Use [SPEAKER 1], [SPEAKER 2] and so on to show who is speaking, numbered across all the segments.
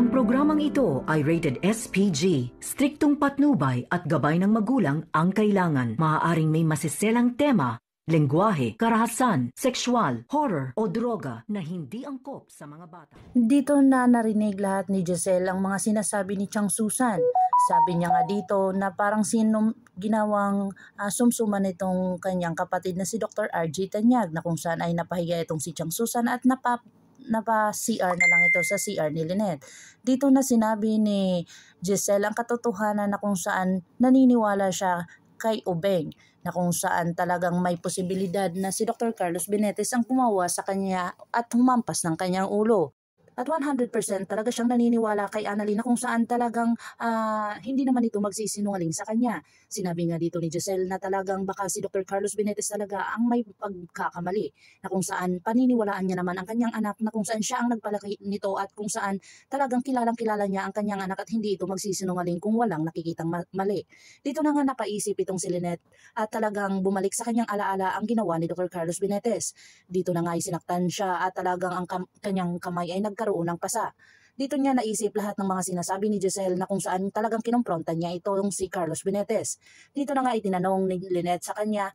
[SPEAKER 1] Ang programang ito ay rated SPG. Striktong patnubay at gabay ng magulang ang kailangan. Maaaring may masiselang tema, lengguwahe, karahasan, sexual, horror o droga na hindi angkop sa mga bata.
[SPEAKER 2] Dito na narinig lahat ni Giselle ang mga sinasabi ni Chang Susan. Sabi niya nga dito na parang ginawang sumsuman itong kanyang kapatid na si Dr. RJ Tanyag, na kung saan ay napahiya itong si Chang Susan at napa-CR na lang ito sa CR ni Lynette. Dito na sinabi ni Giselle ang katotohanan na kung saan naniniwala siya kay Ubeng, na kung saan talagang may posibilidad na si Dr. Carlos Benetes ang pumawa sa kanya at humampas ng kanyang ulo. At 100% talaga siyang naniniwala kay Annalyn na kung saan talagang hindi naman ito magsisinungaling sa kanya. Sinabi nga dito ni Giselle na talagang baka si Dr. Carlos Benetes talaga ang may pagkakamali, na kung saan paniniwalaan niya naman ang kanyang anak, na kung saan siya ang nagpalaki nito at kung saan talagang kilalang-kilala niya ang kanyang anak at hindi ito magsisinungaling kung walang nakikitang mali. Dito na nga napaisip itong si Lynette at talagang bumalik sa kanyang alaala ang ginawa ni Dr. Carlos Benetes. Dito na nga ay sinaktan siya at talagang ang kanyang kamay ay nagkaroon ng pasa. Dito niya naisip lahat ng mga sinasabi ni Giselle na kung saan talagang kinompronta niya itong si Carlos Benetes. Dito na nga itinanong ni Lynette sa kanya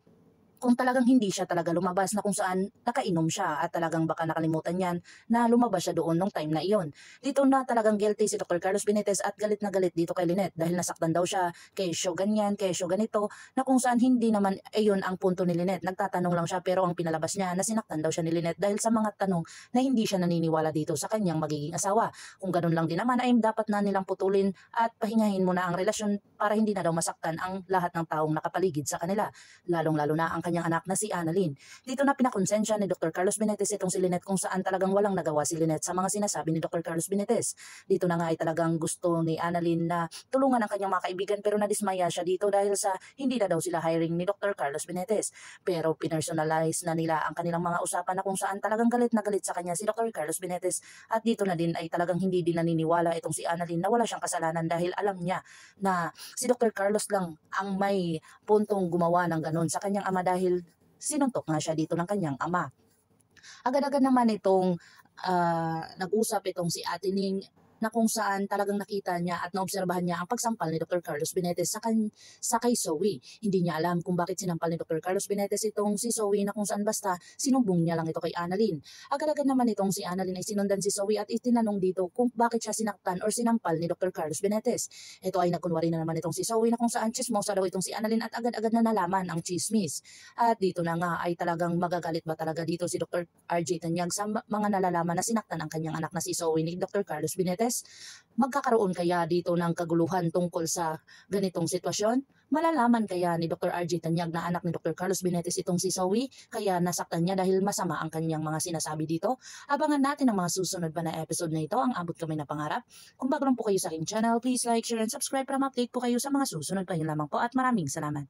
[SPEAKER 2] kung talagang hindi siya talaga lumabas, na kung saan nakainom siya at talagang baka nakalimutan niyan na lumabas siya doon nung time na iyon. Dito na talagang guilty si Dr. Carlos Benetes at galit na galit dito kay Lynette dahil nasaktan daw siya, kesyo ganyan, kesyo ganito, na kung saan hindi naman ayun ang punto ni Lynette. Nagtatanong lang siya pero ang pinalabas niya na sinaktan daw siya ni Lynette dahil sa mga tanong na hindi siya naniniwala dito sa kanyang magiging asawa. Kung ganun lang din naman ay dapat na nilang putulin at pahingahin muna ang relasyon para hindi na daw masaktan ang lahat ng taong nakapaligid sa kanila, lalong-lalo na ang kanyang anak na si Annalyn. Dito na pinakonsensya ni Dr. Carlos Benetes itong si Lynette kung saan talagang walang nagawa si Lynette sa mga sinasabi ni Dr. Carlos Benetes. Dito na nga ay talagang gusto ni Annalyn na tulungan ang kanyang mga kaibigan pero nadismaya siya dito dahil sa hindi na daw sila hiring ni Dr. Carlos Benetes. Pero pinersonalize na nila ang kanilang mga usapan na kung saan talagang galit na galit sa kanya si Dr. Carlos Benetes, at dito na din ay talagang hindi din naniniwala itong si Annalyn na wala siyang kasalanan dahil alam niya na si Dr. Carlos lang ang may puntong gumawa ng ganun sa kanyang ama dahil sinuntok nga siya dito ng kanyang ama. Agad-agad naman itong nag-usap itong si Ate Ning na kung saan talagang nakita niya at naobserbahan niya ang pagsampal ni Dr. Carlos Benetes sa kay Zoe. Hindi niya alam kung bakit sinampal ni Dr. Carlos Benetes itong si Zoe, na kung saan basta sinumbong niya lang ito kay Annalyn. Agad-agad naman itong si Annalyn ay sinundan si Zoe at itinanong dito kung bakit siya sinaktan or sinampal ni Dr. Carlos Benetes. Ito ay nagkunwari na naman itong si Zoe na kung saan chismosa daw itong si Annalyn at agad-agad na nalaman ang chismis. At dito na nga ay talagang magagalit ba talaga dito si Dr. RJ Tanyag sa mga nalalaman na sinaktan ang kanyang anak na si Zoe ni Dr. Carlos Benetes. Magkakaroon kaya dito ng kaguluhan tungkol sa ganitong sitwasyon? Malalaman kaya ni Dr. RJ Tanyag na anak ni Dr. Carlos Benetes itong si Zoe, kaya nasaktan niya dahil masama ang kanyang mga sinasabi dito? Abangan natin ang mga susunod pa na episode na ito, ang Abot Kamay na Pangarap. Kung bago lang po kayo sa aking channel, please like, share, and subscribe para ma-update po kayo sa mga susunod pa. Yun lamang po at maraming salamat.